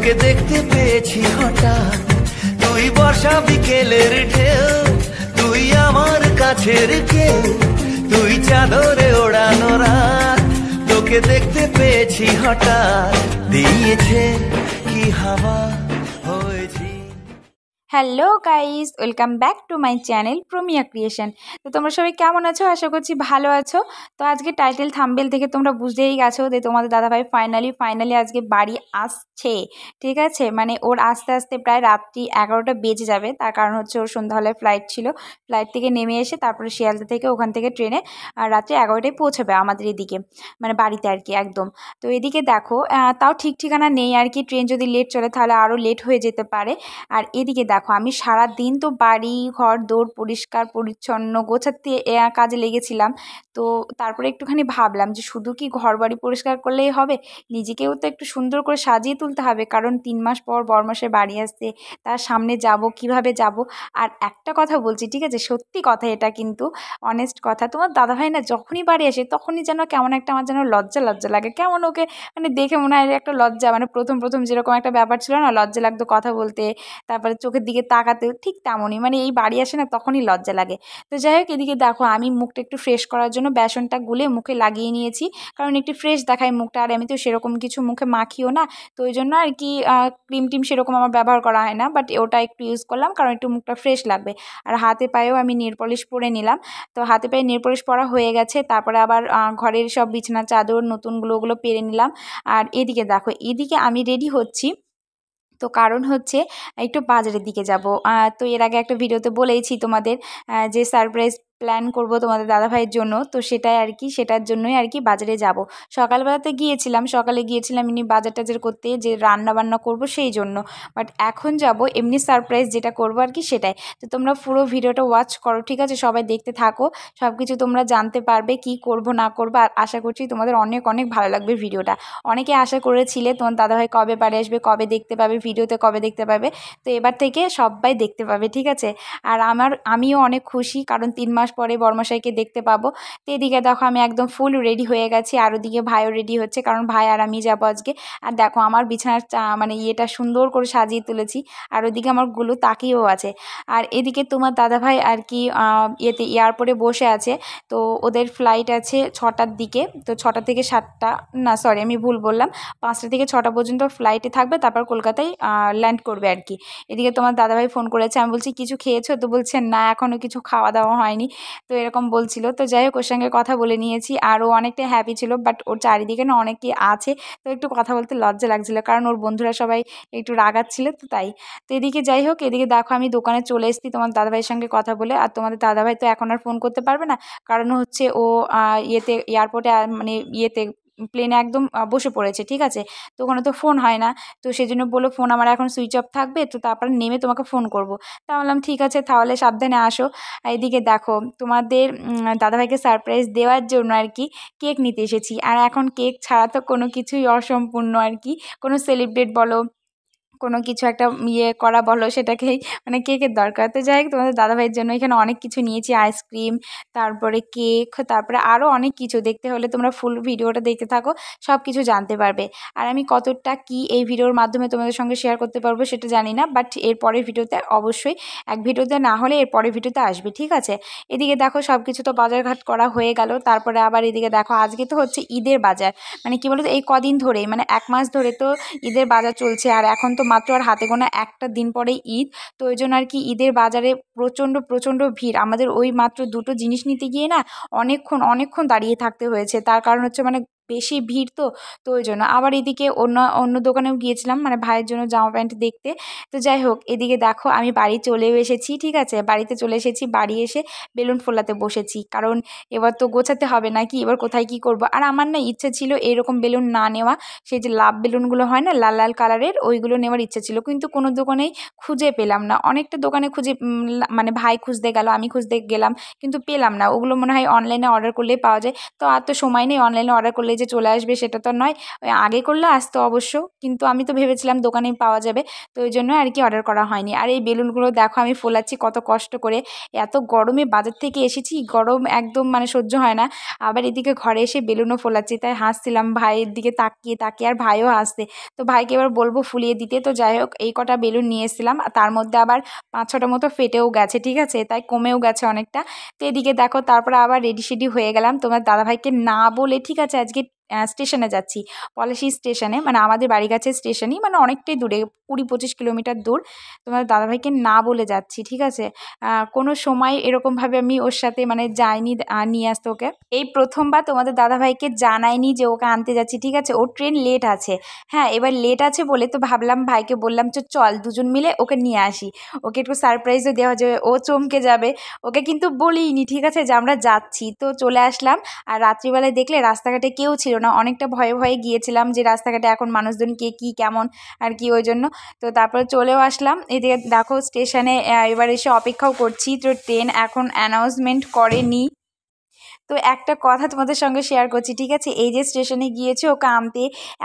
তোকে দেখতে পেয়েছি হঠাৎ, তুই বর্ষা বিকেলের ঢেউ, তুই আমার কাছের কেউ, তুই চাদরে ওড়ানো রাত, তোকে দেখতে পেয়েছি হঠাৎ, দিয়েছে কি হাওয়া হয়েছি। Hello guys, welcome back to my channel Promiya creation. তো তোমরা সবাই কেমন আছো? আশা করছি ভালো আছো। তো আজকে টাইটেল থাম্বনেল থেকে তোমরা বুঝতেই গেছো যে তোমাদের দাদাভাই ফাইনালি আজকে বাড়ি আসছে। ঠিক আছে, মানে ওর আস্তে আস্তে প্রায় রাত্রি 11টা বেজে যাবে। তার কারণ হচ্ছে ওর সন্ধ্যাবেলায় ফ্লাইট ছিল, ফ্লাইট থেকে নেমে এসে তারপরে শিয়ালদা থেকে ওখান থেকে ট্রেনে রাত্রি 11টায় পৌঁছাবে আমাদের এদিকে, মানে বাড়িতে আর কি একদম। তো এদিকে দেখো তাও ঠিক ঠিকানা নেই আর কি, ট্রেন যদি লেট চলে তাহলে আরও লেট হয়ে যেতে পারে। আর এদিকে দেখো আমি সারা দিন তো বাড়ি ঘর দৌড় পরিষ্কার পরিচ্ছন্ন গোছাতে কাজে লেগেছিলাম। তো তারপরে একটুখানি ভাবলাম যে শুধু কি ঘর বাড়ি পরিষ্কার করলেই হবে, নিজেকেও তো একটু সুন্দর করে সাজিয়ে তুলতে হবে, কারণ 3 মাস পর বরমাসে বাড়ি আসছে, তার সামনে যাব কিভাবে যাব। আর একটা কথা বলছি, ঠিক আছে, সত্যি কথা, এটা কিন্তু অনেস্ট কথা, তোমার দাদাভাই না যখনই বাড়ি আসে তখনই যেন কেমন একটা আমার যেন লজ্জা লজ্জা লাগে, কেমন ওকে মানে দেখে মনে হয় একটা লজ্জা, মানে প্রথম যেরকম একটা ব্যাপার ছিল না, লজ্জা লাগতো কথা বলতে, তারপরে চোখের দিকে তাকাতেও ঠিক তেমনই, মানে এই বাড়ি আসে না তখনই লজ্জা লাগে। তো যাই হোক, এদিকে দেখো আমি মুখটা একটু ফ্রেশ করার জন্য বেসনটা গুলে মুখে লাগিয়ে নিয়েছি, কারণ একটু ফ্রেশ দেখায় মুখটা, আর আমি তো সেরকম কিছু মুখে মাখিও না, তো ওই জন্য আর কি ক্রিম টিম সেরকম আমার ব্যবহার করা হয় না, বাট ওটা একটু ইউজ করলাম কারণ একটু মুখটা ফ্রেশ লাগবে। আর হাতে পায়েও আমি নেল পলিশ পরে নিলাম। তো হাতে পায়ে নেল পলিশ পরা হয়ে গেছে, তারপরে আবার ঘরের সব বিছানা চাদর নতুনগুলো ওগুলো পেরে নিলাম। আর এদিকে দেখো, এদিকে আমি রেডি হচ্ছি, তো কারণ হচ্ছে একটু বাজারের দিকে যাব। তো এর আগে একটা ভিডিওতে বলেইছি তোমাদের যে সারপ্রাইজ প্ল্যান করব তোমাদের দাদাভাইয়ের জন্য, তো সেটাই আর কি, সেটার জন্যই আর কি বাজারে যাব। সকালে গিয়েছিলাম এমনি বাজার টাজার করতে, যে রান্না বান্না করব সেই জন্য, বাট এখন যাব এমনি সারপ্রাইজ যেটা করব আর কি সেটাই। তো তোমরা পুরো ভিডিওটা ওয়াচ করো, ঠিক আছে, সবাই দেখতে থাকো, সব কিছু তোমরা জানতে পারবে কি করব না করব। আর আশা করছি তোমাদের অনেক অনেক ভালো লাগবে ভিডিওটা। অনেকে আশা করেছিলে তোমার দাদাভাই কবে বাড়ি আসবে, কবে দেখতে পাবে ভিডিওতে, কবে দেখতে পাবে, তো এবার থেকে সবাই দেখতে পাবে, ঠিক আছে। আর আমিও অনেক খুশি, কারণ 3 মাস পরে বরমশাইকে দেখতে পাবো। তো এদিকে দেখো আমি একদম ফুল রেডি হয়ে গেছি, আর ওদিকে ভাইও রেডি হচ্ছে, কারণ ভাই আর আমি যাবো আজকে। আর দেখো আমার বিছানার মানে ইয়েটা সুন্দর করে সাজিয়ে তুলেছি, আর ওদিকে আমার গুলো তাকিয়েও আছে। আর এদিকে তোমার দাদাভাই আর কি এয়ারপোর্টে বসে আছে। তো ওদের ফ্লাইট আছে 6টার দিকে, তো 6টা থেকে 7টা, না সরি আমি ভুল বললাম, 5টা থেকে 6টা পর্যন্ত ফ্লাইটে থাকবে, তারপর কলকাতায় ল্যান্ড করবে আর কি। এদিকে তোমার দাদাভাই ফোন করেছে, আমি বলছি কিছু খেয়েছো, তো বলছে না এখনও কিছু খাওয়া দাওয়া হয়নি, তো এরকম বলছিল। তো যাই হোক, ওর সঙ্গে কথা বলে নিয়েছি, আর ও অনেকটা হ্যাপি ছিল, বাট ওর চারিদিকে না অনেকে আছে, তো একটু কথা বলতে লজ্জা লাগছিল, কারণ ওর বন্ধুরা সবাই একটু রাগাচ্ছিল, তো তাই। তো এদিকে যাই হোক, এদিকে দেখো আমি দোকানে চলে এসেছি তোমার দাদাভাইয়ের সঙ্গে কথা বলে। আর তোমাদের দাদাভাই তো এখন আর ফোন করতে পারবে না, কারণ হচ্ছে ও এয়ারপোর্টে মানে প্লেনে একদম বসে পড়েছে, ঠিক আছে, তো ওখানে তো ফোন হয় না, তো সেই জন্য বললো ফোন আমার এখন সুইচ অফ থাকবে, তো তারপর নেমে তোমাকে ফোন করব। তা বললাম ঠিক আছে, তাহলে সাবধানে আসো। এদিকে দেখো তোমাদের দাদাভাইকে সারপ্রাইজ দেওয়ার জন্য আর কি কেক নিতে এসেছি, আর এখন কেক ছাড়া তো কোনো কিছুই অসম্পূর্ণ আর কি, কোনো সেলিব্রেট বলো, কোনো কিছু একটা করা বলো, সেটাকেই মানে কেকের দরকার। তো যাই হোক, তোমাদের দাদাভাইয়ের জন্য এখানে অনেক কিছু নিয়েছি, আইসক্রিম, তারপরে কেক, তারপরে আরও অনেক কিছু। দেখতে হলে তোমরা ফুল ভিডিওটা দেখতে থাকো, সব কিছু জানতে পারবে। আর আমি কতটা কি এই ভিডিওর মাধ্যমে তোমাদের সঙ্গে শেয়ার করতে পারবো সেটা জানি না, বাট এর পরের ভিডিওতে অবশ্যই, এক ভিডিওতে না হলে এর পরের ভিডিওতে আসবে, ঠিক আছে। এদিকে দেখো সব কিছু তো বাজারঘাট করা হয়ে গেল, তারপরে আবার এদিকে দেখো আজকে তো হচ্ছে ঈদের বাজার, মানে কি বলতো এই কদিন ধরে, মানে 1 মাস ধরে তো ঈদের বাজার চলছে, আর এখন তো মাত্র আর হাতে গোনা একটা দিন পরেই ঈদ, তো ওই জন্য আর কি ঈদের বাজারে প্রচণ্ড ভিড়। আমাদের ওই মাত্র 2টো জিনিস নিতে গিয়ে না অনেকক্ষণ দাঁড়িয়ে থাকতে হয়েছে, তার কারণ হচ্ছে মানে বেশি ভিড়, তো ওই জন্য। আবার এদিকে অন্য দোকানেও গিয়েছিলাম, মানে ভাইয়ের জন্য জামা প্যান্ট দেখতে। তো যাই হোক, এদিকে দেখো আমি বাড়ি চলেও এসেছি, ঠিক আছে, বাড়িতে চলে এসেছি, বাড়ি এসে বেলুন ফোলাতে বসেছি, কারণ এবার তো গোছাতে হবে নাকি, এবার কোথায় কি করব। আর আমার না ইচ্ছে ছিল এরকম বেলুন না নেওয়া, সেই যে লাভ বেলুনগুলো হয় না লাল লাল কালারের, ওইগুলো নেওয়ার ইচ্ছে ছিল, কিন্তু কোনো দোকানেই খুঁজে পেলাম না। অনেকটা দোকানে খুঁজে মানে ভাই খুঁজতে গেল, আমি খুঁজতে গেলাম, কিন্তু পেলাম না। ওগুলো মনে হয় অনলাইনে অর্ডার করলেই পাওয়া যায়, তো আর তো সময় নেই, অনলাইনে অর্ডার করলে যে চলে আসবে সেটা তো নয়, আগে করলে আসতো অবশ্য, কিন্তু আমি তো ভেবেছিলাম দোকানেই পাওয়া যাবে, তো ওই জন্য আর কি অর্ডার করা হয়নি। আর এই বেলুনগুলো দেখো আমি ফোলাচ্ছি কত কষ্ট করে, এত গরমে বাজার থেকে এসেছি, গরম একদম মানে সহ্য হয় না, আবার এদিকে ঘরে এসে বেলুনও ফোলাচ্ছি, তাই হাসছিলাম ভাইয়ের দিকে তাকিয়ে তাকিয়ে, আর ভাইও হাসছে। তো ভাইকে এবার বলবো ফুলিয়ে দিতে। তো যাই হোক এই কটা বেলুন নিয়ে এসেছিলাম, তার মধ্যে আবার 5-6টা মতো ফেটেও গেছে, ঠিক আছে, তাই কমেও গেছে অনেকটা। তো এদিকে দেখো তারপরে আবার রেডি সেডি হয়ে গেলাম তোমার দাদাভাইকে না বলে, ঠিক আছে, আজকে স্টেশনে যাচ্ছি, পলাশী স্টেশনে, মানে আমাদের বাড়ি কাছে স্টেশনই, মানে অনেকটাই দূরে, 20-25 কিলোমিটার দূর। তোমার দাদাভাইকে না বলে যাচ্ছি, ঠিক আছে। কোনো সময় এরকমভাবে আমি ওর সাথে মানে যাইনি নিয়ে আসতে ওকে, এই প্রথমবার তোমাদের দাদাভাইকে জানাইনি যে ওকে আনতে যাচ্ছি, ঠিক আছে। ওর ট্রেন লেট আছে, হ্যাঁ এবার লেট আছে বলে তো ভাবলাম, ভাইকে বললাম চল দুজন মিলে ওকে নিয়ে আসি, ওকে একটু সারপ্রাইজও দেওয়া যাবে, ও চমকে যাবে। ওকে কিন্তু বলিনি, ঠিক আছে, যে আমরা যাচ্ছি। তো চলে আসলাম, আর রাত্রিবেলায় দেখলে রাস্তাঘাটে কেউ ছিল না, অনেকটা ভয়ে ভয়ে গিয়েছিলাম যে রাস্তাঘাটে এখন মানুষজন কে কী কেমন আর কি, ওই জন্য। তো তারপরে চলেও আসলাম, এদিকে দেখো স্টেশনে এবার এসে অপেক্ষাও করছি, তো ট্রেন এখন অ্যানাউন্সমেন্ট করেনি। তো একটা কথা তোমাদের সঙ্গে শেয়ার করছি, ঠিক আছে, এই যে স্টেশনে গিয়েছে ওকে আনতে,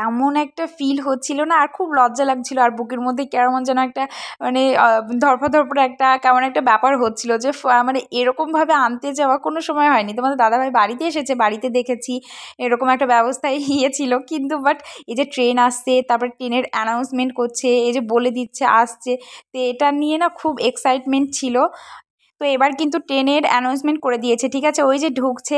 এমন একটা ফিল হচ্ছিল না, আর খুব লজ্জা লাগছিল, আর বুকের মধ্যে কেমন যেন একটা মানে ধরপড় একটা কেমন একটা ব্যাপার হচ্ছিল, যে মানে এরকমভাবে আনতে যাওয়া কোনো সময় হয়নি। তোমাদের দাদাভাই বাড়িতে এসেছে, বাড়িতে দেখেছি এরকম একটা ব্যবস্থায় ছিল, কিন্তু বাট এই যে ট্রেন আসছে, তারপর ট্রেনের অ্যানাউন্সমেন্ট করছে, এই যে বলে দিচ্ছে আসছে, তো এটা নিয়ে না খুব এক্সাইটমেন্ট ছিল। তো এবার কিন্তু ট্রেনের অ্যানাউন্সমেন্ট করে দিয়েছে, ঠিক আছে, ওই যে ঢুকছে,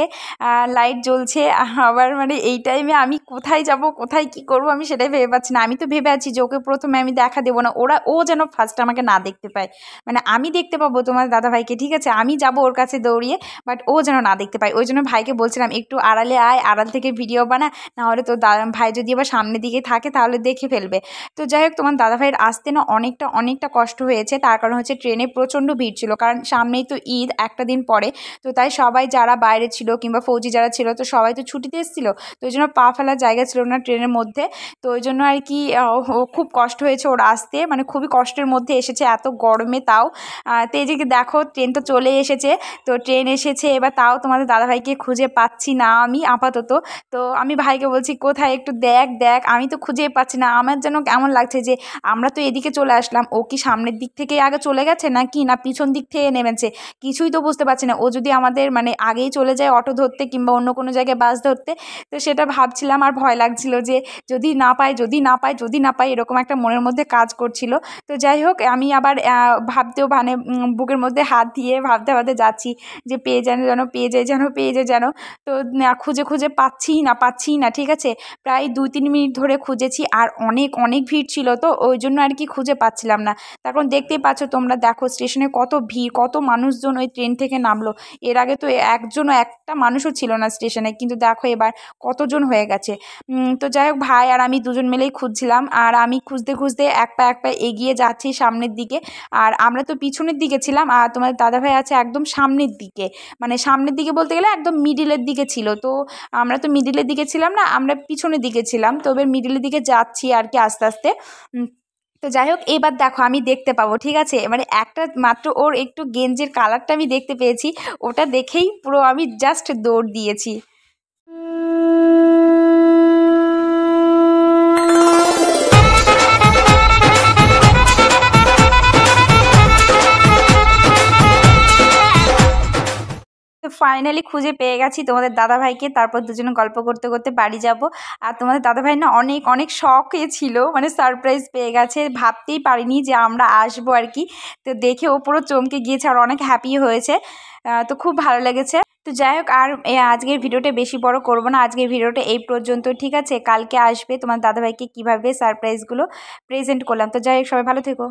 লাইট জ্বলছে, আবার মানে এই টাইমে আমি কোথায় যাব, কোথায় কি করব, আমি সেটাই ভেবে পাচ্ছি না। আমি তো ভেবে আছি যে ওকে প্রথমে আমি দেখা দেবো না, ও যেন ফার্স্ট আমাকে না দেখতে পায়, মানে আমি দেখতে পাবো তোমার দাদাভাইকে, ঠিক আছে, আমি যাব ওর কাছে দৌড়িয়ে, বাট ও যেন না দেখতে পায়। ওই জন্য ভাইকে বলছিলাম একটু আড়ালে আয়, আড়াল থেকে ভিডিও বানা, নাহলে তো ভাই যদি আবার সামনের দিকে থাকে তাহলে দেখে ফেলবে। তো যাই হোক তোমার দাদাভাইয়ের আসতে না অনেকটা কষ্ট হয়েছে, তার কারণ হচ্ছে ট্রেনে প্রচণ্ড ভিড় ছিল, কারণ সামনেই তো ঈদ একটা দিন পরে, তো তাই সবাই যারা বাইরে ছিল কিংবা ফৌজি যারা ছিল, তো সবাই তো ছুটিতে এসেছিলো, তো ওই জন্য পা ফেলার জায়গা ছিল না ট্রেনের মধ্যে। তো ওই জন্য আর কি খুব কষ্ট হয়েছে ওর আসতে, মানে খুবই কষ্টের মধ্যে এসেছে এত গরমে, তাও তো এই যে দেখো ট্রেন তো চলে এসেছে। তো ট্রেন এসেছে, এবার তাও তোমাদের দাদাভাইকে খুঁজে পাচ্ছি না আমি আপাতত। তো আমি ভাইকে বলছি কোথায় একটু দেখ, আমি তো খুঁজেই পাচ্ছি না, আমার যেন কেমন লাগছে যে আমরা তো এদিকে চলে আসলাম, ও কি সামনের দিক থেকে আগে চলে গেছে নাকি না পিছন দিক থেকে নেমেছে, কিছুই তো বুঝতে পারছি না। ও যদি আমাদের মানে আগেই চলে যায় অটো ধরতে কিংবা অন্য কোনো জায়গায় বাস ধরতে, তো সেটা ভাবছিলাম, আর ভয় লাগছিল যে যদি না পাই এরকম একটা মনের মধ্যে কাজ করছিল। তো যাই হোক আমি আবার ভাবতেও মানে বুকের মধ্যে হাত দিয়ে ভাবতে যাচ্ছি যে পেয়ে যায় যেন। তো খুঁজে পাচ্ছি না, ঠিক আছে, প্রায় 2-3 মিনিট ধরে খুঁজেছি, আর অনেক ভিড় ছিল, তো ওই জন্য আর কি খুঁজে পাচ্ছিলাম না। তখন দেখতেই পাচ্ছ তোমরা, দেখো স্টেশনে কত ভিড়, কত মানুষজন ওই ট্রেন থেকে নামলো। এর আগে তো একটা মানুষও ছিল না স্টেশনে, কিন্তু দেখো এবার কতজন হয়ে গেছে। তো যাই হোক ভাই আর আমি দুজন মিলেই খুঁজছিলাম, আর আমি খুঁজতে এক পা এগিয়ে যাচ্ছি সামনের দিকে, আর আমরা তো পিছনের দিকে ছিলাম, আর তোমার দাদাভাই আছে একদম সামনের দিকে, মানে সামনের দিকে বলতে গেলে একদম মিডিলের দিকে ছিল। তো আমরা তো মিডিলের দিকে ছিলাম না, আমরা পিছনের দিকে ছিলাম, তো এবার মিডিলের দিকে যাচ্ছি আর কি আস্তে আস্তে। তো যাই হোক এবার দেখো আমি দেখতে পাবো, ঠিক আছে, মানে একটা মাত্র ওর একটু গেঞ্জের কালারটা আমি দেখতে পেয়েছি, ওটা দেখেই পুরো আমি জাস্ট দৌড় দিয়েছি। তো ফাইনালি খুঁজে পেয়ে গেছি তোমাদের দাদাভাইকে, তারপর দুজনে গল্প করতে করতে বাড়ি যাব। আর তোমাদের দাদাভাই না অনেক শখে ছিল, মানে সারপ্রাইজ পেয়ে গেছে, ভাবতেই পারিনি যে আমরা আসবো আর কি। তো দেখে ও পুরো চমকে গিয়েছে আর অনেক হ্যাপি হয়েছে, তো খুব ভালো লেগেছে। তো যাই হোক আর আজকের ভিডিওটা বেশি বড় করব না, আজকের ভিডিওটা এই পর্যন্ত, ঠিক আছে। কালকে আসবে তোমার দাদাভাইকে কীভাবে সারপ্রাইজগুলো প্রেজেন্ট করলাম। তো যাই হোক সবাই ভালো থেকো।